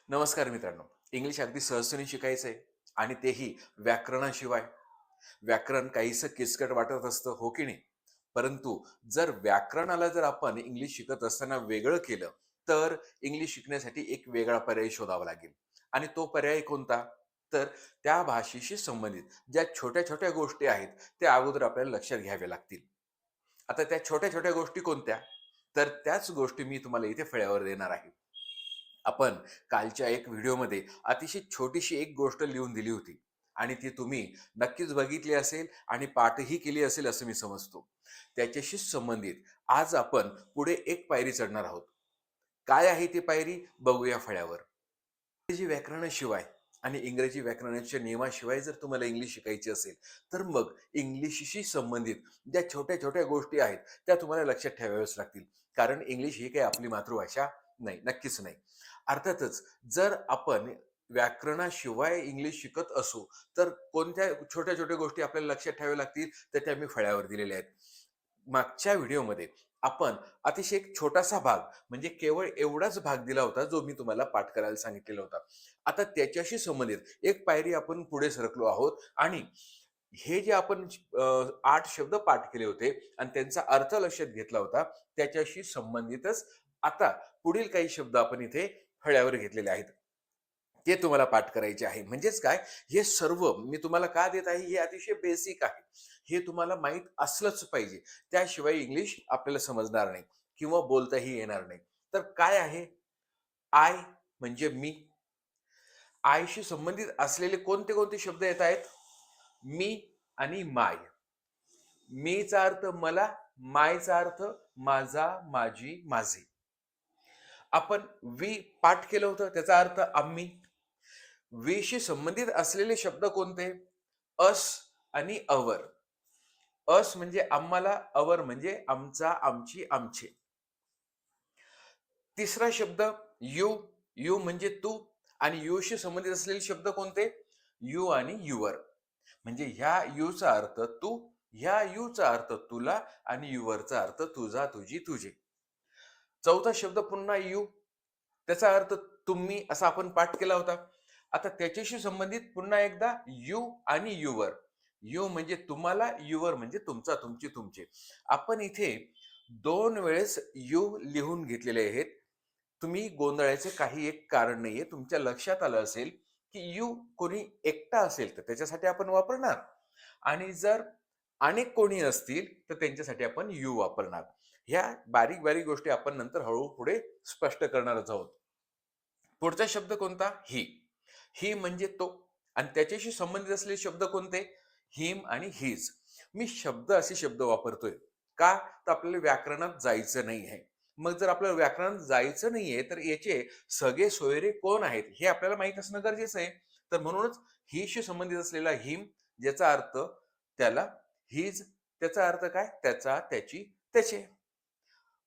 नमस्कार मित्रांनो. इंग्लिश अगदी सहजतेने शिकायचं आहे आणि तेही व्याकरणाशिवाय. व्याकरण काहीसं किचकट वाटत असतं, हो की नाही? परंतु जर आपण इंग्लिश शिकत असताना वेगळं केलं, तर इंग्लिश शिकण्यासाठी एक वेगळा पर्याय शोधावा लागेल. आणि तो पर्याय कोणता? तर त्या भाषेशी संबंधित ज्या छोट्या-छोट्या गोष्टी आहेत, त्या अगोदर आपल्याला लक्षात घ्याव्या लागतील. आता त्या छोट्या-छोट्या गोष्टी कोणत्या? तर त्याच गोष्टी मी तुम्हाला इथे फळ्यावर देणार आहे. आपण कालच्या एक व्हिडिओमध्ये अतिशय छोटीशी एक गोष्ट लिहून दिली होती आणि ती तुम्ही नक्कीच बघितली असेल आणि पाठही केली असेल असं मी समजतो. त्याच्याशी संबंधित आज आपण पुढे एक पायरी चढणार आहोत. काय आहे ती पायरी? बघूया फळ्यावर. इंग्रजी व्याकरणाशिवाय आणि इंग्रजी व्याकरणाच्या नियमाशिवाय जर तुम्हाला इंग्लिश शिकायची असेल, तर मग इंग्लिशशी संबंधित ज्या छोट्या-छोट्या गोष्टी आहेत, त्या तुम्हाला लक्षात ठेवाव्याच लागतील. कारण इंग्लिश ही काही आपली मातृभाषा नाही, नक्कीच नाही. अर्थातच जर आपण व्याकरणाशिवाय इंग्लिश शिकत असू, तर कोणत्या छोट्या-छोट्या गोष्टी आपल्याला लक्षात ठेवाव्या लागतील, तर त्या मी फळ्यावर दिलेल्या आहेत. मागच्या व्हिडिओमध्ये आपण अतिशय एक छोटासा भाग म्हणजे केवळ एवढाच भाग दिला होता, जो मी तुम्हाला पाठ करायला सांगितलेला होता. आता त्याच्याशी संबंधित एक पायरी आपण पुढे सरकलो आहोत आणि हे जे आपण 8 शब्द पाठ केले होते आणि त्यांचा अर्थ लक्षात घेतला होता, त्याच्याशी संबंधितच आता पुढील काही शब्द आपण इथे फळ्यावर घेतलेले आहेत. ते तुम्हाला पाठ करायचे आहे. म्हणजेच काय, हे सर्व मी तुम्हाला का देत आहे, हे अतिशय बेसिक आहे. हे तुम्हाला माहीत असलंच पाहिजे. त्याशिवाय इंग्लिश आपल्याला समजणार नाही किंवा बोलताही येणार नाही. तर काय आहे? आय म्हणजे मी. आयशी संबंधित असलेले कोणते शब्द येत आहेत? मी आणि माय. मीचा अर्थ मला, मायचा अर्थ माझा, माझी, माझे. आपण वी पाठ केलं होतं, त्याचा अर्थ आम्ही. वीशी संबंधित असलेले शब्द कोणते? अस आणि अवर. अस म्हणजे आम्हाला, अवर म्हणजे आमचा, आमची, आमचे. तिसरा शब्द यू. यू म्हणजे तू आणि यूशी संबंधित असलेले शब्द कोणते? यू आणि युवर. म्हणजे ह्या यूचा अर्थ तू, ह्या यूचा अर्थ तुला आणि युवरचा अर्थ तुझा, तुझी, तुझे. चौथा शब्द पुन्हा यू. त्याचा अर्थ तुम्ही असा आपण पाठ केला होता. आता त्याच्याशी संबंधित पुन्हा एकदा यू आणि युवर. यू म्हणजे तुम्हाला, युवर म्हणजे तुमचा, तुमची, तुमचे. आपण इथे 2 वेळेस यू लिहून घेतलेले आहेत. तुम्ही गोंधळायचं काही एक कारण नाहीये. तुमच्या लक्षात आलं असेल, की यू कोणी एकटा असेल तर त्याच्यासाठी आपण वापरणार आणि जर अनेक कोणी असतील तर त्यांच्यासाठी आपण यू वापरणार. ह्या बारीक-बारीक गोष्टी आपण नंतर हळू पुढे स्पष्ट करणारच आहोत. पुढचा शब्द कोणता? ही. ही म्हणजे तो आणि त्याच्याशी संबंधित असलेले शब्द कोणते? हिम आणि हिज. मी असे शब्द वापरतोय. का? तर आपल्याला व्याकरणात जायचं नाही आहे. मग जर आपल्याला व्याकरणात जायचं नाहीये, तर याचे सगळे सोयरे कोण आहेत? हे आपल्याला माहीत असणं गरजेचं आहे. तर म्हणूनच हीशी संबंधित असलेला हिम ज्याचा अर्थ त्याला, हिज त्याचा अर्थ काय? त्याचा, त्याची, त्याचे.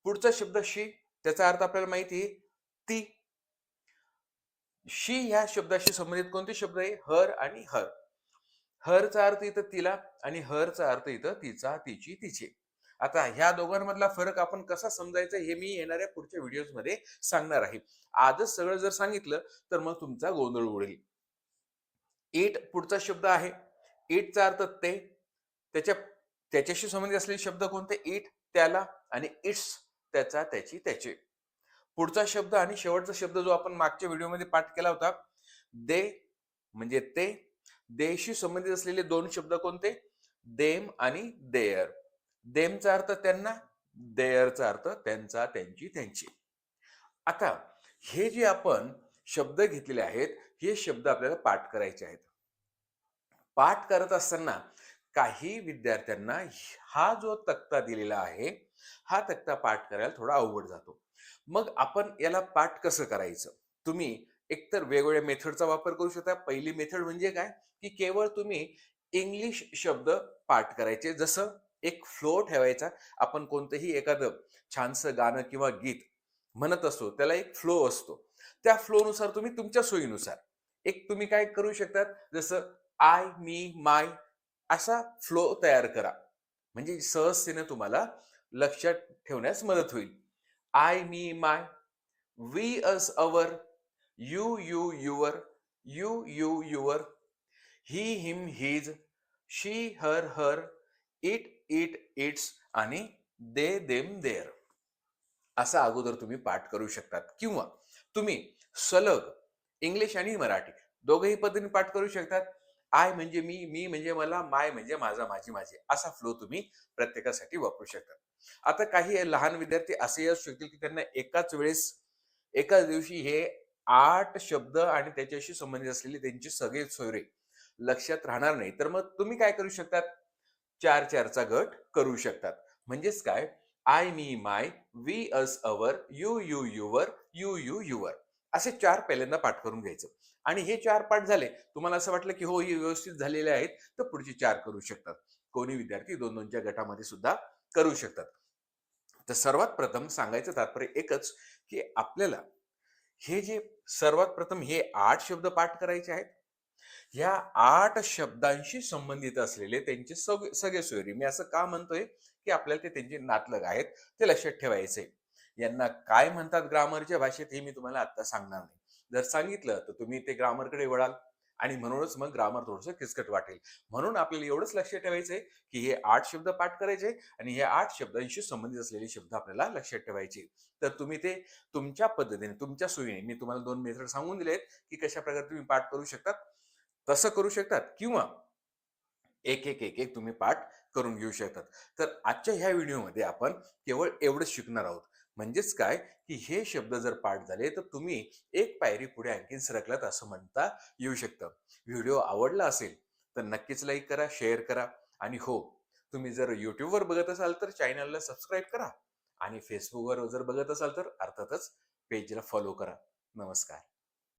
पुढचा शब्द शी त्याचा अर्थ आपल्याला माहिती आहे, ती. शी ह्या शब्दाशी संबंधित कोणते शब्द आहे? हर आणि हर. हरचा अर्थ इथं तिला आणि हरचा अर्थ इथं तिचा, तिची, तिचे. आता ह्या दोघांमधला फरक आपण कसा समजायचा हे मी येणाऱ्या पुढच्या व्हिडिओजमध्ये सांगणार आहे. आजच सगळं जर सांगितलं तर मग तुमचा गोंधळ उडेल. इट पुढचा शब्द आहे. इटचा अर्थ ते. त्याच्या त्याच्याशी संबंधित असलेले शब्द कोणते? इट, त्याला आणि इट्स त्याचा, त्याची, त्याचे. पुढचा शब्द आणि शेवटचा शब्द जो आपण मागच्या व्हिडिओमध्ये पाठ केला होता, दे म्हणजे ते. देशी संबंधित असलेले 2 शब्द कोणते? देम आणि देअर. देमचा अर्थ त्यांना, देअरचा अर्थ त्यांचा, त्यांची, त्यांची. आता हे जे आपण शब्द घेतलेले आहेत, हे शब्द आपल्याला पाठ करायचे आहेत. पाठ करत असताना काही विद्यार्थ्यांना हा जो तक्ता दिलेला आहे, हा तक्ता पाठ करायला थोडा अवघड जातो. मग आपण याला पाठ कसं करायचं? तुम्ही एकतर वेगवेगळ्या मेथडचा वापर करू शकता. पहिली मेथड म्हणजे काय? की केवळ तुम्ही इंग्लिश शब्द पाठ करायचे. जसं एक फ्लो ठेवायचा. आपण कोणतंही एखादं छानसं गाणं किंवा गीत म्हणत असतो, त्याला एक फ्लो असतो. त्या फ्लोनुसार तुम्ही तुमच्या सोयीनुसार एक तुम्ही काय करू शकतात, जसं आय, मी, माय असा फ्लो तयार करा. म्हणजे सहजतेने तुम्हाला लक्षात ठेवण्यास मदत होईल. I, me, my, we, us, our, you you your, you you your, he him his, she her her, it it its आणि दे देम देअर. असा अगोदर तुम्ही पाठ करू शकतात. किंवा तुम्ही सलग इंग्लिश आणि मराठी दोघंही पद्धतीने पाठ करू शकतात. आय म्हणजे मी, मी म्हणजे मला, माय म्हणजे माझा, माझी, माझी असा फ्लो तुम्ही प्रत्येकासाठी वापरू शकता. आता काही लहान विद्यार्थी असेही असू शकतील की त्यांना एकाच वेळेस एकाच दिवशी हे 8 शब्द आणि त्याच्याशी संबंधित असलेले त्यांचे सगळे सोयरे लक्षात राहणार नाही. तर मग तुम्ही काय करू शकतात? 4-4चा गट करू शकतात. म्हणजेच काय? I, me, my, we, us, our, you, you, your, you, you, your असे 4 पहिल्यांदा पाठ करून घ्यायचं. आणि हे 4 पाठ झाले, तुम्हाला असं वाटलं की हो, हे व्यवस्थित झालेले आहेत, तर पुढचे 4 करू शकतात. कोणी विद्यार्थी 2-2च्या गटामध्ये सुद्धा करू शकतात. तर सर्वात प्रथम सांगायचं तात्पर्य एकच, की आपल्याला हे जे सर्वात प्रथम हे 8 शब्द पाठ करायचे आहेत. ह्या 8 शब्दांशी संबंधित असलेले त्यांचे सगळे सोयरे. मी असं का म्हणतोय, की आपल्याला ते त्यांचे नातलग आहेत, ते लक्षात ठेवायचे. यांना काय म्हणतात ग्रामरच्या भाषेत हे मी तुम्हाला आता सांगणार नाही. जर सांगितलं तर तुम्ही ते ग्रामरकडे वळाल आणि म्हणूनच मग ग्रामर थोडंसं किचकट वाटेल. म्हणून आपल्याला एवढंच लक्षात ठेवायचंय, की हे 8 शब्द पाठ करायचे आणि हे 8 शब्दांशी संबंधित असलेले शब्द आपल्याला लक्षात ठेवायचे. तर तुम्ही ते तुमच्या पद्धतीने, तुमच्या सोयीने मी तुम्हाला 2 मेथड सांगून दिलेत, की कशाप्रकारे तुम्ही पाठ करू शकतात. तसं करू शकतात किंवा एक तुम्ही पाठ करून घेऊ शकतात. तर आजच्या ह्या व्हिडिओमध्ये आपण केवळ एवढंच शिकणार आहोत. म्हणजेच काय, की हे शब्द जर पाठ झाले तर तुम्ही एक पायरी पुढे आणखीन सरकलात असं म्हणता येऊ शकतं. व्हिडिओ आवडला असेल तर नक्कीच लाईक करा, शेअर करा आणि हो, तुम्ही जर YouTubeवर बघत असाल तर चॅनलला सबस्क्राईब करा आणि Facebookवर जर बघत असाल तर अर्थातच पेजला फॉलो करा. नमस्कार.